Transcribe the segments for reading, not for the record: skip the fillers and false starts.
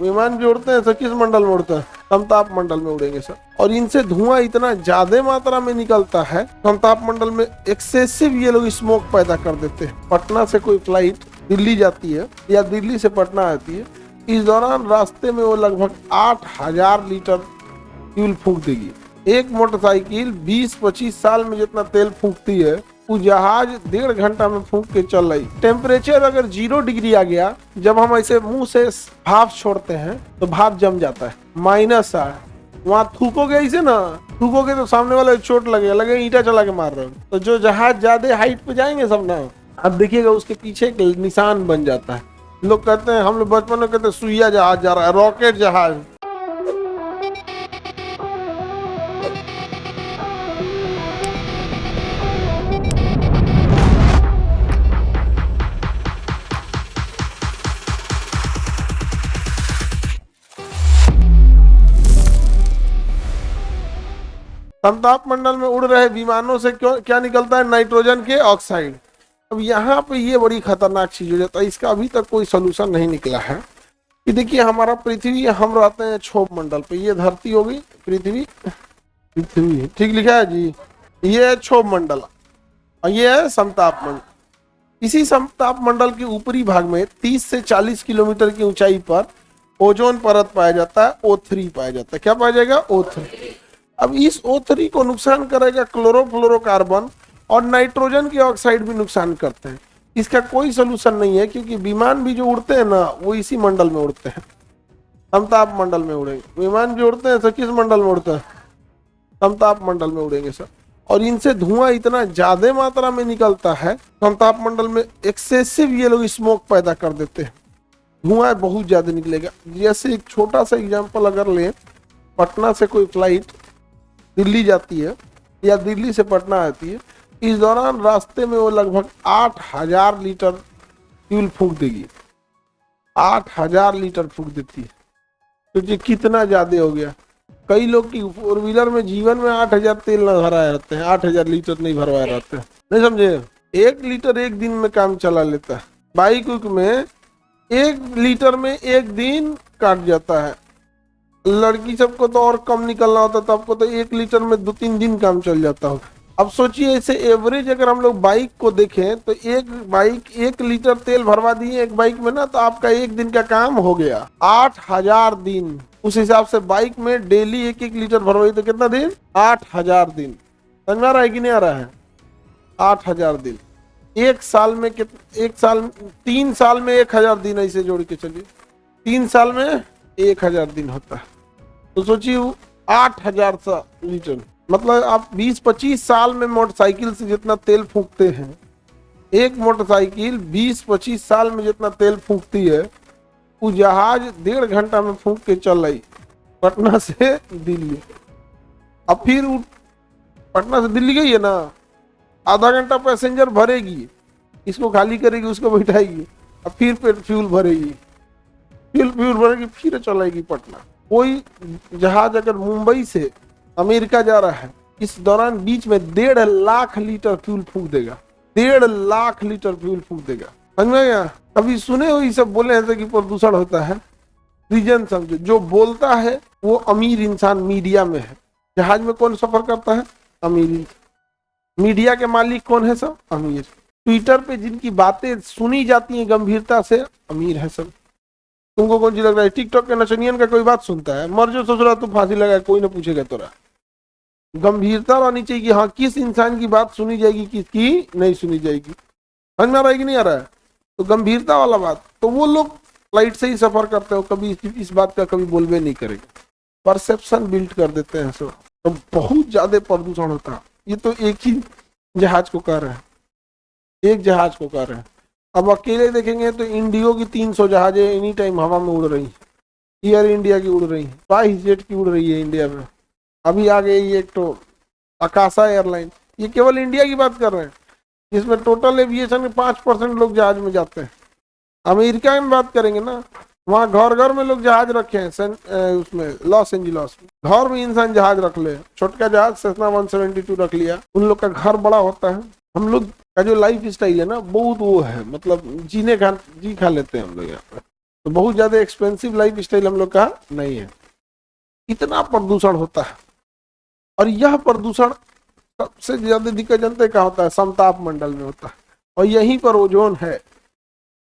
विमान जो उड़ते हैं सर किस मंडल में उड़ते हैं? समताप मंडल में उड़ेंगे सर। और इनसे धुआं इतना ज्यादा मात्रा में निकलता है, समताप मंडल में एक्सेसिव ये लोग स्मोक पैदा कर देते हैं। पटना से कोई फ्लाइट दिल्ली जाती है या दिल्ली से पटना आती है, इस दौरान रास्ते में वो लगभग 8,000 लीटर फ्यूल फूंक देगी। एक मोटरसाइकिल 20-25 साल में जितना तेल फूंकती है, वो जहाज 1.5 घंटा में फूंक के चल रही। टेम्परेचर अगर 0 डिग्री आ गया, जब हम ऐसे मुंह से भाप छोड़ते हैं तो भाप जम जाता है, माइनस आ वहां थूकोगे ऐसे ना, थूकोगे तो सामने वाले चोट लगे ईंटा चला के मार रहे हो। तो जो जहाज ज्यादा हाइट पे जाएंगे सब ना, अब देखिएगा उसके पीछे एक निशान बन जाता है। लोग कहते हैं, हम लोग बचपन में कहते हैं सुइया जहाज जा रहा है, रॉकेट जहाज। समताप मंडल में उड़ रहे विमानों से क्यों क्या निकलता है? नाइट्रोजन के ऑक्साइड। अब यहाँ पे ये बड़ी खतरनाक चीज हो जाता है, इसका अभी तक कोई सोल्यूशन नहीं निकला है। कि देखिए हमारा पृथ्वी, हम रहते हैं क्षोभ मंडल पे, ये धरती होगी, पृथ्वी, पृथ्वी ठीक लिखा है जी, ये है क्षोभ मंडल और ये है समताप मंडल। इसी समताप मंडल के ऊपरी भाग में 30 से 40 किलोमीटर की ऊंचाई पर ओजोन परत पाया जाता है, O3 पाया जाता है। क्या पाया जाएगा? O3। अब इस O3 को नुकसान करेगा क्लोरोफ्लोरोकार्बन और नाइट्रोजन के ऑक्साइड भी नुकसान करते हैं। इसका कोई सोल्यूशन नहीं है, क्योंकि विमान भी जो उड़ते हैं ना, वो इसी मंडल में उड़ते हैं, समताप मंडल में उड़ेंगे। विमान जो उड़ते हैं सर किस मंडल में उड़ते हैं? समताप मंडल में उड़ेंगे सर। और इनसे धुआं इतना ज्यादा मात्रा में निकलता है, समताप मंडल में एक्सेसिव ये लोग स्मोक पैदा कर देते हैं, धुआं बहुत ज्यादा निकलेगा। जैसे एक छोटा सा एग्जाम्पल अगर लें, पटना से कोई फ्लाइट दिल्ली जाती है या दिल्ली से पटना आती है, इस दौरान रास्ते में वो लगभग 8,000 लीटर फ्यूल फूंक देगी। 8,000 लीटर फूंक देती है, तो ये कितना ज्यादा हो गया। कई लोग की 4 व्हीलर में जीवन में 8,000 तेल न भराए रहते हैं, 8,000 लीटर नहीं भरवाए रहते हैं, नहीं समझे? 1 लीटर एक दिन में काम चला लेता है। बाइक में 1 लीटर में एक दिन काट जाता है। लड़की सबको तो और कम निकलना होता, तो आपको तो 1 लीटर में 2-3 दिन काम चल जाता होगा। अब सोचिए ऐसे एवरेज अगर हम लोग बाइक को देखें, तो एक बाइक 1 लीटर तेल भरवा दिए एक बाइक में ना, तो आपका एक दिन का काम हो गया। 8,000 दिन, उस हिसाब से बाइक में डेली 1-1 लीटर भरवाई तो कितना दिन? 8,000 दिन। समझ में आ रहा है कि नहीं आ रहा है? 8,000 दिन। एक साल में 3 साल में 1,000 दिन, ऐसे जोड़ के चलिए, 3 साल में 1,000 दिन होता है। तो सोचिए 8,000 लीटर, मतलब आप 20-25 साल में मोटरसाइकिल से जितना तेल फूंकते हैं, एक मोटरसाइकिल 20-25 साल में जितना तेल फूंकती है, वो जहाज 1.5 घंटा में फूंक के चल रही, पटना से दिल्ली। अब फिर पटना से दिल्ली गई है ना, आधा घंटा पैसेंजर भरेगी, इसको खाली करेगी, उसको बैठाएगी, अब फिर फ्यूल भरेगी, फ्यूल भरेगी, फिर चलाएगी पटना। कोई जहाज अगर मुंबई से अमेरिका जा रहा है, इस दौरान बीच में 1.5 लाख लीटर फ्यूल फूंक देगा, 1.5 लाख लीटर फ्यूल फूंक देगा। समझ में आया? कभी सुने हो ये सब बोले हैं कि प्रदूषण होता है? रीजन समझो, जो बोलता है वो अमीर इंसान मीडिया में है। जहाज में कौन सफर करता है? अमीर। मीडिया के मालिक कौन है? सब अमीर। ट्विटर पे जिनकी बातें सुनी जाती हैं गंभीरता से, अमीर है सब। तुमको कौन सी लग रहा है? टिकटॉक के नचनियन का कोई बात सुनता है? मर जो ससुरा तू फांसी लगा, कोई ना पूछेगा तोरा। गंभीरता रहनी चाहिए कि हाँ किस इंसान की बात सुनी जाएगी, किसकी नहीं सुनी जाएगी। समझ में आ रहा है कि नहीं आ रहा है? तो गंभीरता वाला बात। तो वो लोग फ्लाइट से ही सफर करते हो, कभी इस बात का कभी बोलबे नहीं करेंगे, परसेप्शन बिल्ड कर देते हैं सब। तो बहुत ज्यादा प्रदूषण होता है। ये तो एक ही जहाज को कर रहे हैं, एक जहाज को कर रहे हैं। अब अकेले देखेंगे तो इंडियो की 300 जहाजें एनी टाइम हवा में उड़ रही हैं, एयर इंडिया की उड़ रही है, स्पाइस जेट की उड़ रही है इंडिया में। अभी आ गई एक तो आकाशा एयरलाइन, ये केवल इंडिया की बात कर रहे हैं, जिसमें टोटल एविएशन के 5% लोग जहाज में जाते हैं। अमेरिका में बात करेंगे ना, वहाँ घर घर में लोग जहाज रखे हैं, उसमें लॉस एंजिलस घर में इंसान जहाज रख ले, छोटका जहाज सेस्ना 172 रख लिया। उन लोग का घर बड़ा होता है। हम लोग का जो लाइफ स्टाइल है ना, बहुत वो है, मतलब जी खा लेते हैं हम लोग यहाँ पे। तो बहुत ज्यादा एक्सपेंसिव लाइफ स्टाइल हम लोग का नहीं है। इतना प्रदूषण होता है, और यह प्रदूषण सबसे ज्यादा दिक्कत जानते क्या होता है, समताप मंडल में होता है, और यहीं पर ओजोन है।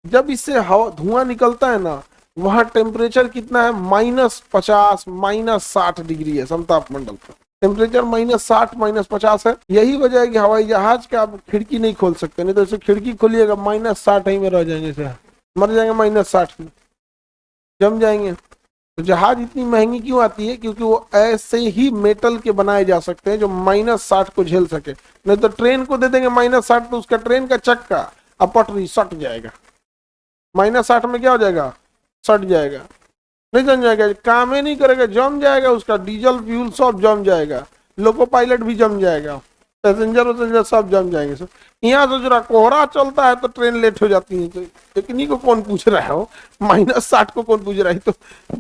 जब इससे हवा धुआं निकलता है ना, वहां टेम्परेचर कितना है, -50 -60 डिग्री है समताप मंडल का टेम्परेचर, -60 -50 है। यही वजह है कि हवाई जहाज का आप खिड़की नहीं खोल सकते, नहीं तो ऐसे खिड़की खोलिएगा -60 ही में रह जाएंगे, से मर जाएंगे -60 में, जम जाएंगे। तो जहाज इतनी महंगी क्यों आती है, क्योंकि वो ऐसे ही मेटल के बनाए जा सकते हैं जो -60 को झेल सके। नहीं तो ट्रेन को दे देंगे -60, तो उसका ट्रेन का चक्का अब पटरी सट जाएगा, -60 में क्या हो जाएगा, सट जाएगा, नहीं जम जाएगा, काम ही नहीं करेगा, जम जाएगा, उसका डीजल फ्यूल सब जम जाएगा, लोको पायलट भी जम जाएगा, पैसेंजर सब जम जाएंगे। सब यहाँ से जरा कोहरा चलता है तो ट्रेन लेट हो जाती है, तो इतनी को कौन पूछ रहा है, हो -60 को कौन पूछ रहा है, तो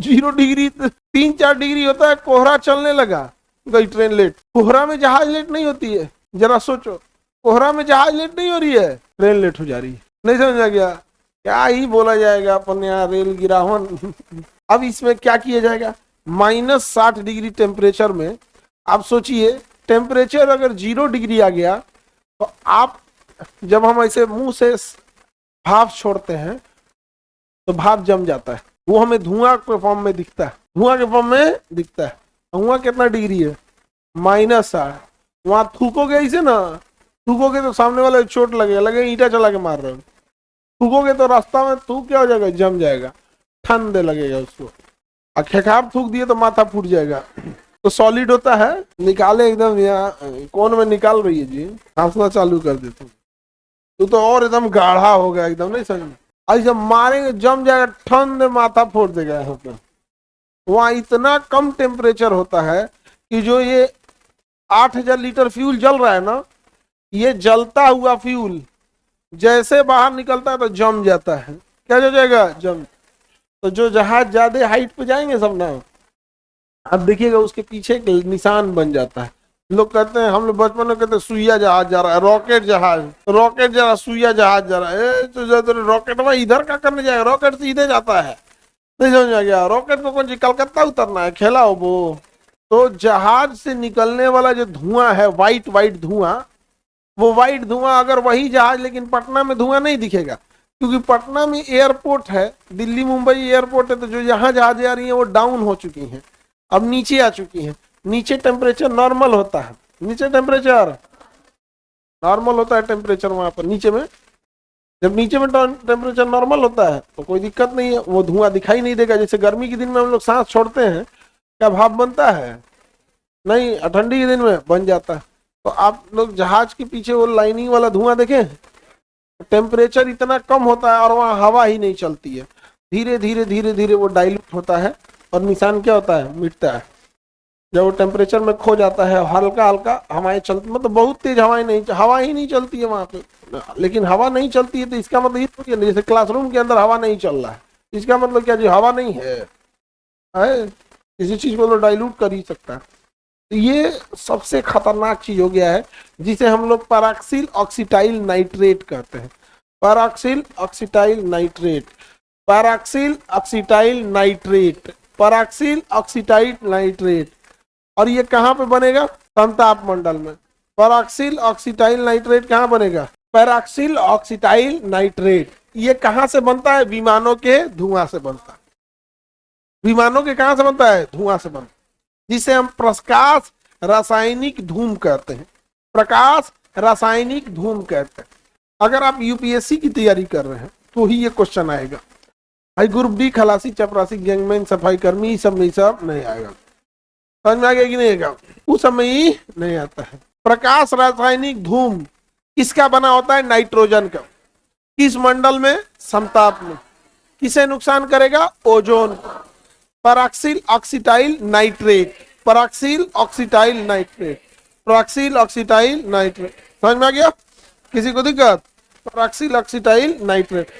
0 डिग्री 3-4 डिग्री होता है, कोहरा चलने लगा, गई ट्रेन लेट। कोहरा में जहाज लेट नहीं होती है, जरा सोचो, कोहरा में जहाज लेट नहीं हो रही है, ट्रेन लेट हो जा रही है। नहीं समझा गया, क्या ही बोला जाएगा अपन यहाँ रेल गिरावन। अब इसमें क्या किया जाएगा, -60 डिग्री टेम्परेचर में आप सोचिए, टेम्परेचर अगर 0 डिग्री आ गया तो आप, जब हम ऐसे मुंह से भाप छोड़ते हैं तो भाप जम जाता है, वो हमें धुआं के फॉर्म में दिखता है, धुआं के फॉर्म में दिखता है। धुआं कितना डिग्री है, -60। वहां थूकोगे इसे ना, थूकोगे तो सामने वाले चोट लगेगा, लगे ईंटा चला के मार रहे हो, थूकोगे तो रास्ता में थूक क्या हो जाएगा, जम जाएगा, ठंड लगेगा उसको। और खेखार थूक दिए तो माथा फूट जाएगा। तो सॉलिड होता है, निकाले एकदम, यहाँ कौन में निकाल रही है जी, हंसना चालू कर देते तो और एकदम गाढ़ा हो गया एकदम, नहीं समझ, आज जब मारेंगे जम जाएगा, ठंड माथा फोड़ देगा। वहाँ इतना कम टेम्परेचर होता है कि जो ये 8000 लीटर फ्यूल जल रहा है ना, ये जलता हुआ फ्यूल जैसे बाहर निकलता है तो जम जाता है। क्या हो जाएगा, जम। तो जो जहाज ज्यादा हाइट पे जाएंगे सब ना, अब देखिएगा उसके पीछे एक निशान बन जाता है। लोग कहते हैं, हम लोग बचपन में कहते हैं सुइया जहाज जा रहा है, रॉकेट जहाज, रॉकेट जा रहा, सुइया जहाज जा रहा है, तो रॉकेट में इधर का करने जाएगा, रॉकेट सीधे जाता है, नहीं समझ आ गया। रॉकेट को कौन सी कलकत्ता उतरना है, खेला हो वो। तो जहाज से निकलने वाला जो धुआं है, व्हाइट व्हाइट धुआं, वो व्हाइट धुआं अगर वही जहाज, लेकिन पटना में धुआं नहीं दिखेगा, क्योंकि पटना में एयरपोर्ट है, दिल्ली मुंबई एयरपोर्ट है, तो जो यहाँ जहाजें आ रही हैं वो डाउन हो चुकी हैं, अब नीचे आ चुकी हैं। नीचे टेम्परेचर नॉर्मल होता है, नीचे टेम्परेचर नॉर्मल होता है, टेम्परेचर वहां पर नीचे में, जब नीचे में टेम्परेचर नॉर्मल होता है तो कोई दिक्कत नहीं है, वो धुआं दिखाई नहीं देगा। जैसे गर्मी के दिन में हम लोग सांस छोड़ते हैं, क्या भाप बनता है, नहीं, ठंडी के दिन में बन जाता है। तो आप लोग जहाज के पीछे वो लाइनिंग वाला धुआं देखें, टेम्परेचर इतना कम होता है और वहाँ हवा ही नहीं चलती है, धीरे धीरे धीरे धीरे वो डाइल्यूट होता है और निशान क्या होता है, मिटता है। जब वो टेम्परेचर में खो जाता है, हल्का हल्का हवाएं चलती, मतलब बहुत तेज हवाएं नहीं, हवा ही नहीं चलती है वहां पे। लेकिन हवा नहीं चलती है तो इसका मतलब ये थोड़ी है, जैसे क्लासरूम के अंदर हवा नहीं चल रहा है, इसका मतलब क्या जी, हवा नहीं है, किसी चीज को तो डाइल्यूट कर ही सकता है। तो ये सबसे खतरनाक चीज हो गया है, जिसे हम लोग पैराक्सिल ऑक्सीटाइल नाइट्रेट कहते हैं। पैराक्सिल ऑक्सीटाइल नाइट्रेट, पैराक्सिल ऑक्सीटाइल नाइट्रेट, पैराक्सिल ऑक्सीटाइल नाइट्रेट। और ये कहाँ पे बनेगा, समताप मंडल में। पैराक्सिल ऑक्सीटाइल नाइट्रेट कहाँ बनेगा, पैराक्सिल ऑक्सीटाइल नाइट्रेट। ये कहाँ से बनता है, विमानों के धुआं से बनता है। विमानों के कहाँ से बनता है, धुआं से बनता है, जिसे हम प्रकाश रासायनिक धूम कहते हैं, प्रकाश रासायनिक धूम कहते हैं। अगर आप यूपीएससी की तैयारी कर रहे हैं तो ही ये क्वेश्चन आएगा। भाई ग्रुप डी, खलासी, चपरासी, गैंगमैन, सफाई कर्मी, सब नहीं आएगा। समझ में आ गया कि नहीं आएगा, उस समय ही नहीं आता है। प्रकाश रासायनिक धूम किसका बना होता है, नाइट्रोजन का। किस मंडल में, समताप में। किसे नुकसान करेगा, ओजोन को। पैराक्सिल ऑक्सीटाइल नाइट्रेट, पैराक्सिल ऑक्सीटाइल नाइट्रेट, पैराक्सिल ऑक्सीटाइल नाइट्रेट। समझ में आ गया, किसी को दिक्कत, पैराक्सिल ऑक्सीटाइल नाइट्रेट।